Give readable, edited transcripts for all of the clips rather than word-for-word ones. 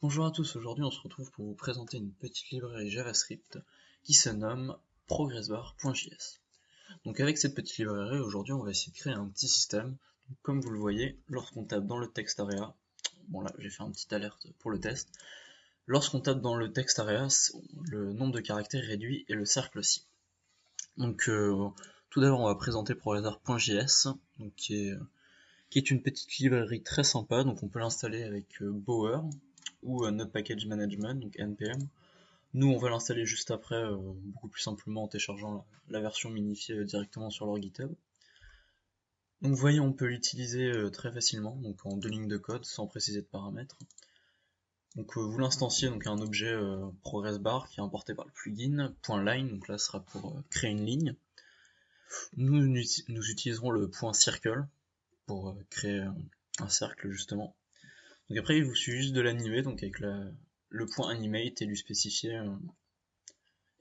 Bonjour à tous, aujourd'hui on se retrouve pour vous présenter une petite librairie JavaScript qui se nomme progressbar.js. Donc avec cette petite librairie, aujourd'hui on va essayer de créer un petit système. Donc, comme vous le voyez, lorsqu'on tape dans le text area, bon là j'ai fait un petit alerte pour le test, lorsqu'on tape dans le text area, le nombre de caractères est réduit et le cercle aussi. Donc tout d'abord on va présenter progressbar.js, donc qui est une petite librairie très sympa, donc on peut l'installer avec Bower ou Node Package Management, donc NPM. Nous, on va l'installer juste après, beaucoup plus simplement en téléchargeant la version minifiée directement sur leur GitHub. Donc vous voyez, on peut l'utiliser très facilement, donc en 2 lignes de code, sans préciser de paramètres. Donc vous l'instanciez donc un objet progressbar qui est importé par le plugin, .line, donc là ce sera pour créer une ligne. Nous utiliserons le .circle pour créer un cercle justement. Donc après il vous suffit juste de l'animer, donc avec le point animate et lui spécifier.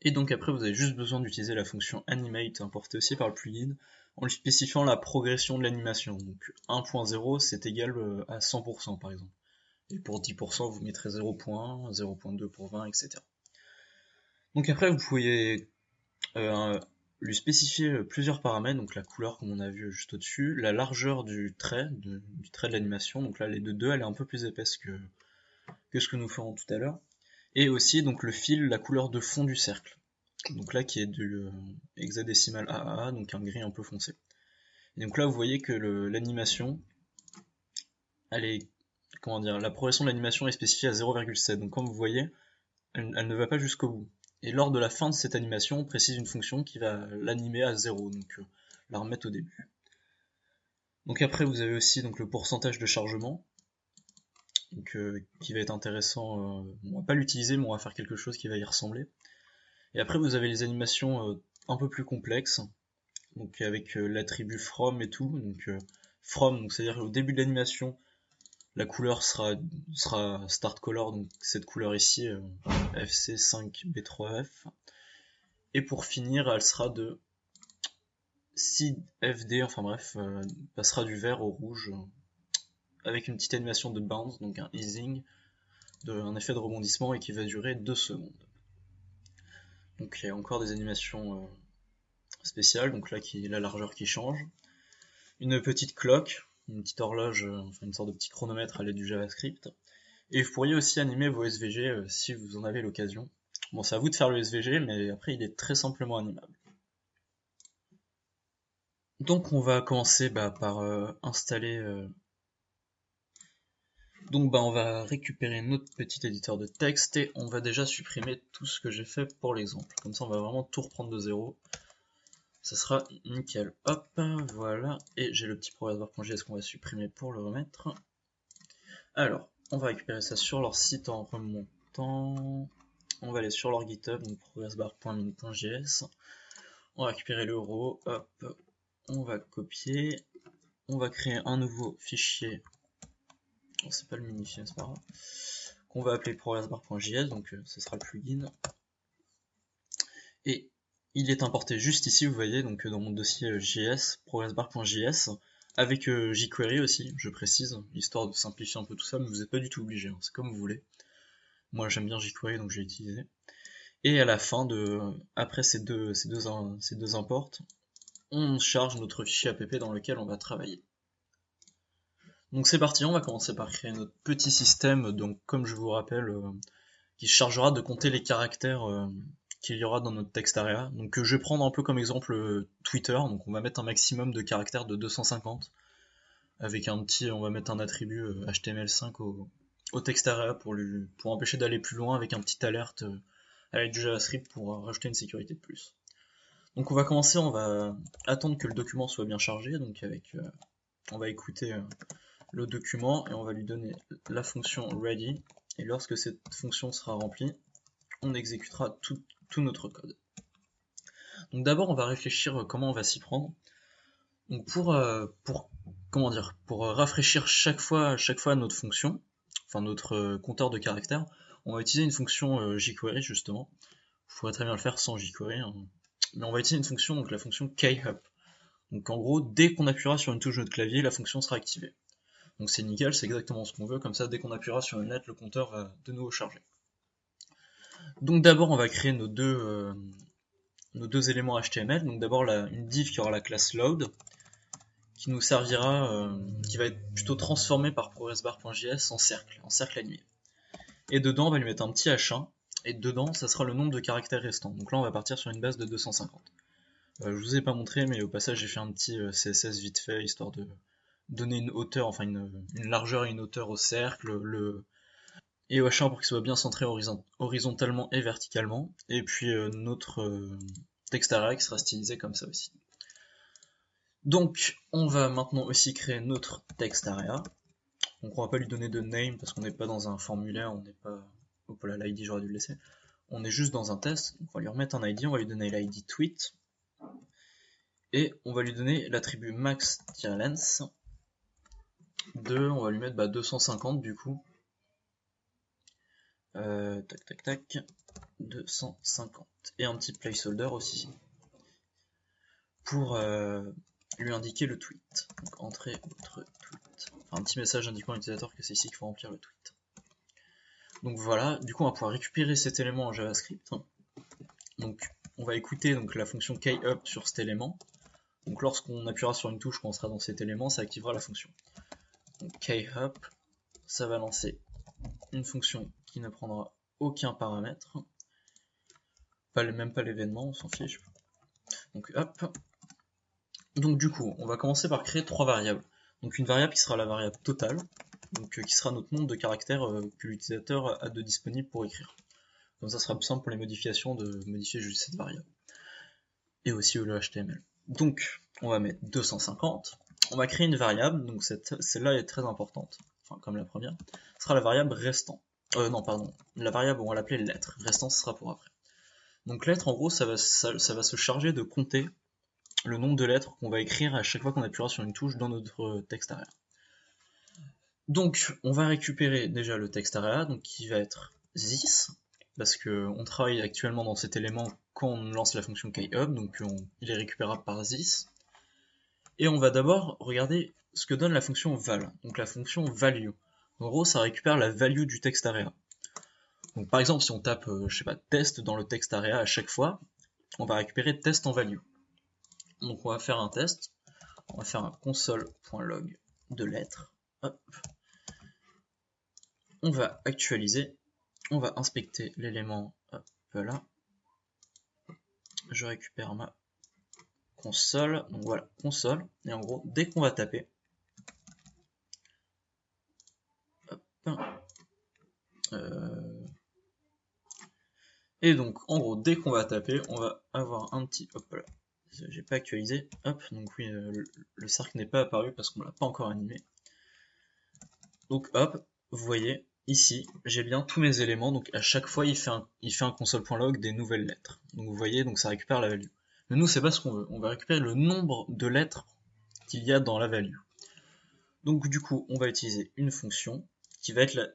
Et donc après vous avez juste besoin d'utiliser la fonction animate importée aussi par le plugin en lui spécifiant la progression de l'animation. Donc 1.0 c'est égal à 100% par exemple. Et pour 10% vous mettrez 0.1, 0.2 pour 20, etc. Donc après vous pouvez lui spécifier plusieurs paramètres, donc la couleur comme on a vu juste au-dessus, la largeur du trait de l'animation, donc là les deux elle est un peu plus épaisse que ce que nous ferons tout à l'heure, et aussi donc le fil, la couleur de fond du cercle, donc là qui est du hexadécimal AAA, donc un gris un peu foncé. Et donc là vous voyez que l'animation, elle est, comment dire, la progression de l'animation est spécifiée à 0,7, donc comme vous voyez, elle ne va pas jusqu'au bout. Et lors de la fin de cette animation, on précise une fonction qui va l'animer à 0, donc la remettre au début. Donc après vous avez aussi donc le pourcentage de chargement, donc, qui va être intéressant. On va pas l'utiliser, mais on va faire quelque chose qui va y ressembler. Et après vous avez les animations un peu plus complexes, donc avec l'attribut from et tout. Donc from, c'est-à-dire au début de l'animation, la couleur sera start color, donc cette couleur ici, FC5B3F. Et pour finir, elle sera de SIDFD, enfin bref, passera du vert au rouge, avec une petite animation de bounce, donc un easing, un effet de rebondissement et qui va durer 2 secondes. Donc il y a encore des animations spéciales, donc là la largeur qui change. Une petite clock, une petite horloge, enfin une sorte de petit chronomètre à l'aide du JavaScript. Et vous pourriez aussi animer vos SVG si vous en avez l'occasion. Bon, c'est à vous de faire le SVG, mais après il est très simplement animable. Donc on va commencer par installer. Donc on va récupérer notre petit éditeur de texte et on va déjà supprimer tout ce que j'ai fait pour l'exemple. Comme ça on va vraiment tout reprendre de zéro. Ça sera nickel. Hop, voilà. Et j'ai le petit progressbar.js qu'on va supprimer pour le remettre. Alors, on va récupérer ça sur leur site en remontant. On va aller sur leur GitHub, donc progressbar.min.js. On va récupérer l'euro. Hop, on va copier. On va créer un nouveau fichier. C'est pas le minifier, c'est pas grave. Qu'on va appeler progressbar.js, donc ce sera le plugin. Et il est importé juste ici, vous voyez, donc dans mon dossier JS, progressbar.js, avec jQuery aussi, je précise, histoire de simplifier un peu tout ça, mais vous n'êtes pas du tout obligé, hein, c'est comme vous voulez. Moi j'aime bien jQuery, donc j'ai utilisé. Et à la fin, après ces deux imports, on charge notre fichier app dans lequel on va travailler. Donc c'est parti, on va commencer par créer notre petit système, donc comme je vous rappelle, qui se chargera de compter les caractères qu'il y aura dans notre text area. Donc je vais prendre un peu comme exemple Twitter, donc on va mettre un maximum de caractères de 250, avec on va mettre un attribut HTML5 au text area pour empêcher d'aller plus loin, avec un petit alerte à l'aide du JavaScript pour rajouter une sécurité de plus. Donc on va commencer, on va attendre que le document soit bien chargé, donc on va écouter le document et on va lui donner la fonction ready, et lorsque cette fonction sera remplie, on exécutera tout notre code. Donc d'abord on va réfléchir comment on va s'y prendre. Donc pour rafraîchir chaque fois notre fonction, enfin notre compteur de caractères, on va utiliser une fonction jQuery justement. Vous pourrez très bien le faire sans jQuery, hein. Mais on va utiliser une fonction, donc la fonction kup. Donc en gros, dès qu'on appuiera sur une touche de notre clavier, la fonction sera activée. Donc c'est nickel, c'est exactement ce qu'on veut, comme ça dès qu'on appuiera sur une lettre, le compteur va de nouveau charger. Donc d'abord on va créer nos deux éléments HTML. Donc d'abord une div qui aura la classe load, qui nous servira, qui va être plutôt transformée par progressbar.js en cercle animé. Et dedans on va lui mettre un petit h1, et dedans ça sera le nombre de caractères restants. Donc là on va partir sur une base de 250. Je vous ai pas montré, mais au passage j'ai fait un petit CSS vite fait, histoire de donner une hauteur, enfin une largeur et une hauteur au cercle, et au H1 pour qu'il soit bien centré horizontalement et verticalement, et puis notre texte area qui sera stylisé comme ça aussi. Donc on va maintenant aussi créer notre text area. Donc on va pas lui donner de name parce qu'on n'est pas dans un formulaire, on n'est pas... Hop là, l'ID j'aurais dû le laisser. On est juste dans un test, donc on va lui remettre un ID, on va lui donner l'ID tweet, et on va lui donner l'attribut max-length on va lui mettre 250 du coup. Tac tac tac, 250. Et un petit placeholder aussi pour lui indiquer le tweet. Donc entrez votre tweet. Enfin, un petit message indiquant à l'utilisateur que c'est ici qu'il faut remplir le tweet. Donc voilà, du coup on va pouvoir récupérer cet élément en JavaScript. Donc on va écouter donc la fonction kUp sur cet élément. Donc lorsqu'on appuiera sur une touche quand on sera dans cet élément, ça activera la fonction. Donc kUp, ça va lancer une fonction qui ne prendra aucun paramètre. Même pas l'événement, on s'en fiche. Donc hop. Donc du coup, on va commencer par créer trois variables. Donc une variable qui sera la variable totale, donc qui sera notre nombre de caractères que l'utilisateur a de disponible pour écrire. Donc ça sera plus simple pour les modifications de modifier juste cette variable. Et aussi le HTML. Donc on va mettre 250. On va créer une variable, donc celle-là est très importante, enfin comme la première. Ce sera la variable restant. Non pardon, la variable on va l'appeler lettre. Restant ce sera pour après. Donc lettre en gros ça va se charger de compter le nombre de lettres qu'on va écrire à chaque fois qu'on appuiera sur une touche dans notre texte area. Donc on va récupérer déjà le texte area, donc qui va être this, parce qu'on travaille actuellement dans cet élément quand on lance la fonction kUp, donc il est récupérable par this. Et on va d'abord regarder ce que donne la fonction val, donc la fonction value. En gros ça récupère la value du texte area. Donc par exemple si on tape je sais pas test dans le texte area à chaque fois, on va récupérer test en value. Donc on va faire un test, on va faire un console.log de lettres, hop. On va actualiser, on va inspecter l'élément, hop là, je récupère ma console, donc voilà, console, et en gros, dès qu'on va taper, hop, et donc en gros, dès qu'on va taper, on va avoir un petit, hop là, j'ai pas actualisé, hop, donc oui, le cercle n'est pas apparu parce qu'on l'a pas encore animé. Donc hop, vous voyez, ici, j'ai bien tous mes éléments, donc à chaque fois il fait un console.log des nouvelles lettres. Donc vous voyez, donc ça récupère la value. Mais nous, c'est pas ce qu'on veut, on va récupérer le nombre de lettres qu'il y a dans la value. Donc du coup, on va utiliser une fonction qui va être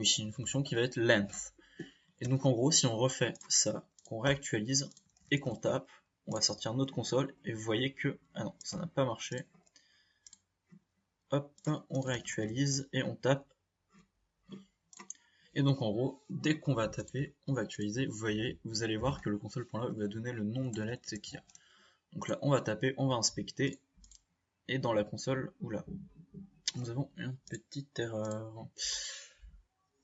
une fonction qui va être length. Et donc en gros, si on refait ça, qu'on réactualise et qu'on tape, on va sortir notre console et vous voyez que, ah non, ça n'a pas marché. Hop, on réactualise et on tape. Et donc en gros, dès qu'on va taper, on va actualiser, vous voyez, vous allez voir que le console.log va donner le nombre de lettres qu'il y a. Donc là, on va taper, on va inspecter, et dans la console, oula, nous avons une petite erreur.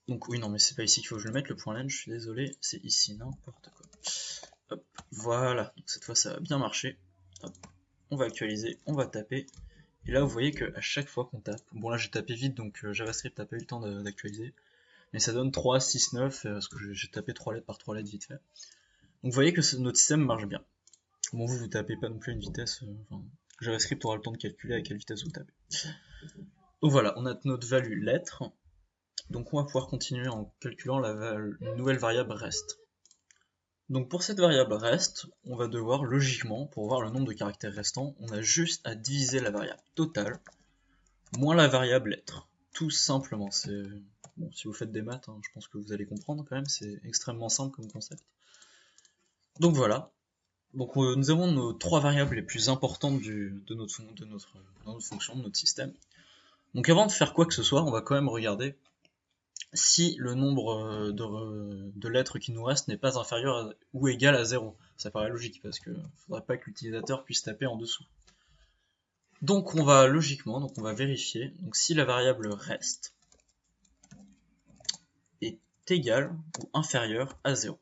Donc oui, non, mais c'est pas ici qu'il faut que je le mette, le point len, je suis désolé, c'est ici, n'importe quoi. Hop, voilà, donc cette fois ça va bien marcher. Hop, on va actualiser, on va taper, et là vous voyez qu'à chaque fois qu'on tape, bon là j'ai tapé vite, donc JavaScript n'a pas eu le temps d'actualiser, mais ça donne 3, 6, 9, parce que j'ai tapé 3 lettres par 3 lettres vite fait. Donc vous voyez que notre système marche bien. Bon, vous tapez pas non plus à une vitesse, JavaScript aura le temps de calculer à quelle vitesse vous tapez. Donc voilà, on a notre value lettre. Donc on va pouvoir continuer en calculant une nouvelle variable rest. Donc pour cette variable rest, on va devoir logiquement, pour voir le nombre de caractères restants, on a juste à diviser la variable totale moins la variable lettre. Tout simplement, c'est... Bon, si vous faites des maths, hein, je pense que vous allez comprendre quand même, c'est extrêmement simple comme concept. Donc voilà. Donc nous avons nos trois variables les plus importantes de notre fonction, de notre système. Donc avant de faire quoi que ce soit, on va quand même regarder si le nombre de lettres qui nous reste n'est pas inférieur ou égal à 0. Ça paraît logique parce qu'il ne faudrait pas que l'utilisateur puisse taper en dessous. Donc on va vérifier donc, si la variable reste est égale ou inférieure à 0.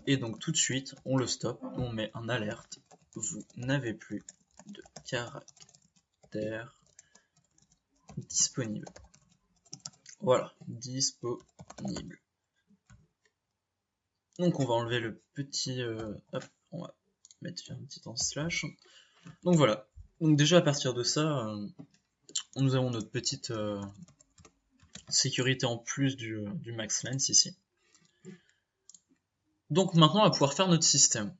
Et donc tout de suite, on le stoppe, on met un alerte. Vous n'avez plus de caractère disponible. Voilà, disponible. Donc on va enlever le petit... hop, on va mettre un petit en slash. Donc voilà. Donc déjà à partir de ça, nous avons notre petite sécurité en plus du max length ici. Donc maintenant on va pouvoir faire notre système.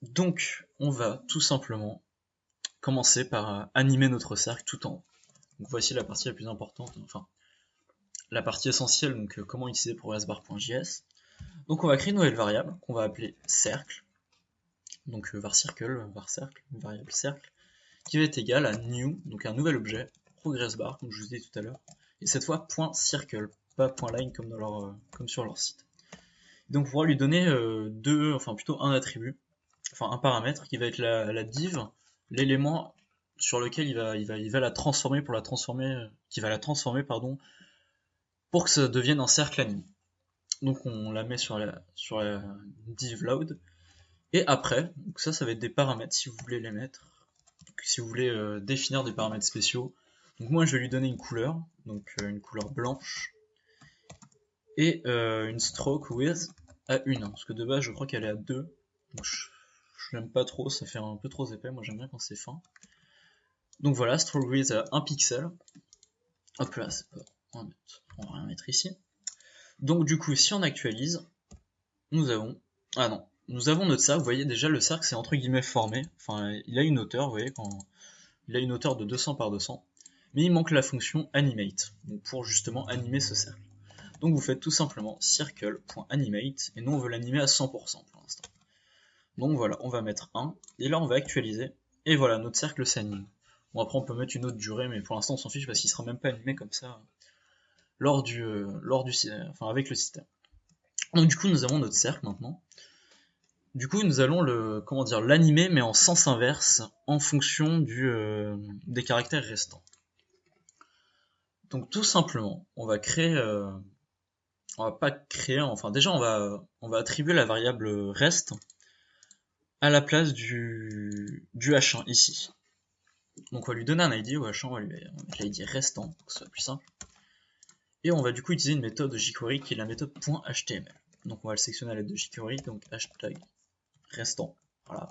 Donc on va tout simplement commencer par animer notre cercle tout en haut. Donc voici la partie la plus importante, enfin la partie essentielle, donc comment utiliser progressbar.js. Donc on va créer une nouvelle variable qu'on va appeler cercle, donc varCircle, une variable cercle, qui va être égale à new, donc un nouvel objet, progressbar, comme je vous ai dit tout à l'heure, et cette fois .circle, pas .line comme sur leur site. Donc on pourra lui donner un attribut, enfin un paramètre qui va être la div, l'élément sur lequel il va la transformer pour pour que ça devienne un cercle animé. Donc on la met sur la div load. Et après, donc ça va être des paramètres si vous voulez les mettre. Donc, si vous voulez définir des paramètres spéciaux. Donc moi je vais lui donner une couleur, donc une couleur blanche. Et une stroke width à 1, parce que de base je crois qu'elle est à 2. Donc je n'aime pas trop, ça fait un peu trop épais, moi j'aime bien quand c'est fin. Donc voilà, stroke width à 1 pixel. Hop là, c'est pas... on va rien mettre ici. Donc du coup, si on actualise, nous avons notre cercle. Vous voyez déjà le cercle c'est entre guillemets formé. Enfin, il a une hauteur, vous voyez, il a une hauteur de 200 par 200. Mais il manque la fonction animate, donc pour justement animer ce cercle. Donc vous faites tout simplement circle.animate, et nous on veut l'animer à 100% pour l'instant. Donc voilà, on va mettre 1, et là on va actualiser, et voilà, notre cercle s'anime. Bon après on peut mettre une autre durée, mais pour l'instant on s'en fiche parce qu'il sera même pas animé comme ça avec le système. Donc du coup nous avons notre cercle maintenant. Du coup nous allons l'animer mais en sens inverse en fonction des caractères restants. Donc tout simplement, on va créer, on va pas créer, enfin déjà on va attribuer la variable rest à la place du h1 ici. Donc on va lui donner un id au h1, on va lui mettre l'id restant, pour que ce soit plus simple. Et on va du coup utiliser une méthode jQuery qui est la méthode .html. Donc on va le sélectionner à l'aide de jQuery, donc hashtag restant, voilà.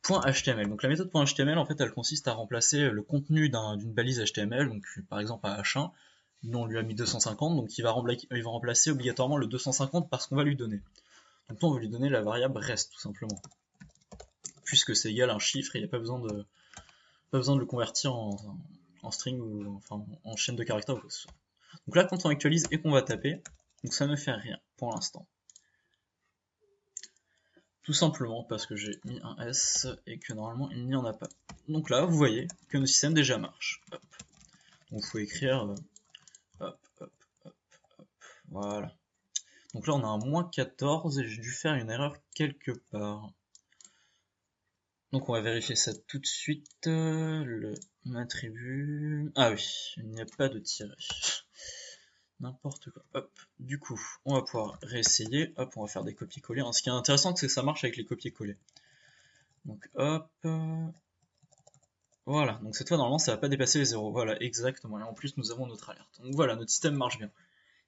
.html. Donc la méthode .html en fait elle consiste à remplacer le contenu d'une balise HTML, donc par exemple à h1, nous on lui a mis 250, donc il va remplacer obligatoirement le 250 par ce qu'on va lui donner. Donc là on va lui donner la variable rest tout simplement. Puisque c'est égal à un chiffre, il n'y a pas besoin de le convertir en string ou enfin en chaîne de caractères ou quoi que ce soit. Donc là quand on actualise et qu'on va taper, donc ça ne fait rien pour l'instant. Tout simplement parce que j'ai mis un S et que normalement il n'y en a pas. Donc là vous voyez que notre système déjà marche. Hop. Donc il faut écrire voilà. Donc là on a un -14 et j'ai dû faire une erreur quelque part. Donc on va vérifier ça tout de suite. Le attribut... Ah oui, il n'y a pas de tiret. N'importe quoi. Hop. Du coup, on va pouvoir réessayer. Hop, on va faire des copier-coller. Ce qui est intéressant, c'est que ça marche avec les copier-coller. Donc hop. Voilà. Donc cette fois, normalement, ça va pas dépasser les 0. Voilà, exactement. Et en plus, nous avons notre alerte. Donc voilà, notre système marche bien.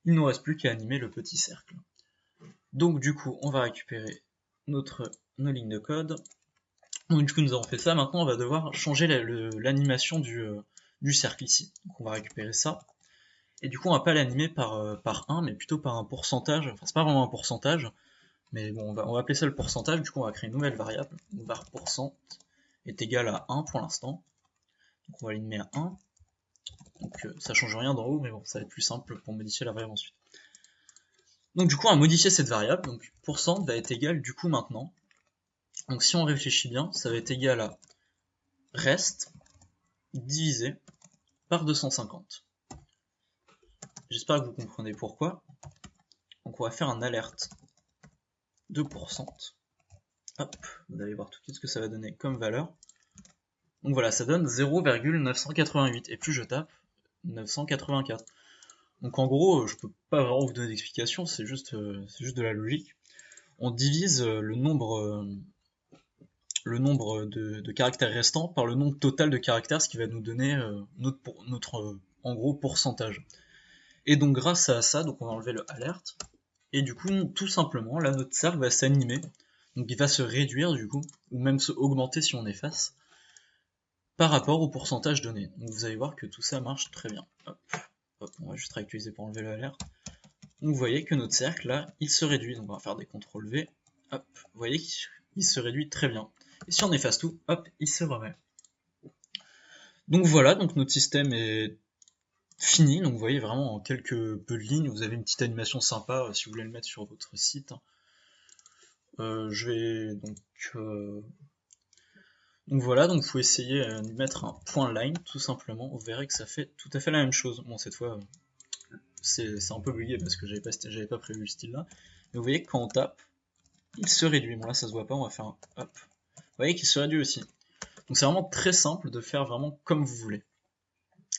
Il ne nous reste plus qu'à animer le petit cercle. Donc du coup, on va récupérer nos lignes de code. Donc du coup nous avons fait ça, maintenant on va devoir changer l'animation du cercle ici. Donc on va récupérer ça, et du coup on va pas l'animer par 1, mais plutôt par un pourcentage, enfin c'est pas vraiment un pourcentage, mais bon on va appeler ça le pourcentage, du coup on va créer une nouvelle variable, var % est égal à 1 pour l'instant, donc on va l'animer à 1, donc ça change rien d'en haut, mais bon ça va être plus simple pour modifier la variable ensuite. Donc du coup on va modifier cette variable, donc % va être égal du coup maintenant Donc si on réfléchit bien, ça va être égal à reste divisé par 250. J'espère que vous comprenez pourquoi. Donc on va faire un alerte de %. Hop, vous allez voir tout de suite ce que ça va donner comme valeur. Donc voilà, ça donne 0,988. Et plus je tape, 984. Donc en gros, je peux pas vraiment vous donner d'explication, c'est juste de la logique. On divise le nombre de caractères restants par le nombre total de caractères, ce qui va nous donner notre en gros pourcentage. Et donc grâce à ça, donc on va enlever le alerte, et du coup tout simplement là notre cercle va s'animer, donc il va se réduire du coup, ou même se augmenter si on efface, par rapport au pourcentage donné. Donc vous allez voir que tout ça marche très bien. Hop, hop, on va juste réactualiser pour enlever le alerte. Donc vous voyez que notre cercle là, il se réduit, donc on va faire des CTRL V, hop, vous voyez qu'il se réduit très bien. Et si on efface tout, hop, il se remet. Donc voilà, donc notre système est fini, donc vous voyez vraiment en quelques peu de lignes, vous avez une petite animation sympa si vous voulez le mettre sur votre site. Je vais donc voilà, donc vous pouvez essayer de mettre un point line tout simplement, vous verrez que ça fait tout à fait la même chose. Bon, cette fois c'est un peu bugué parce que j'avais pas prévu le style là, mais vous voyez que quand on tape, il se réduit. Bon là ça se voit pas, on va faire un hop. Vous voyez qu'il se réduit aussi. Donc c'est vraiment très simple de faire vraiment comme vous voulez.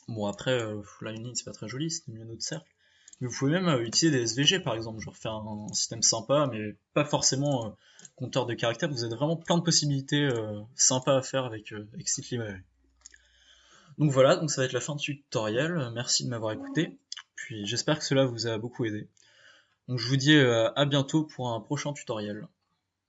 Bon après, là une ligne c'est pas très joli, c'était mieux notre cercle. Mais vous pouvez même utiliser des SVG par exemple, genre faire un système sympa, mais pas forcément compteur de caractères. Vous avez vraiment plein de possibilités sympas à faire avec SiteLibrary. Donc voilà, donc ça va être la fin du tutoriel. Merci de m'avoir écouté. Puis j'espère que cela vous a beaucoup aidé. Donc je vous dis à bientôt pour un prochain tutoriel.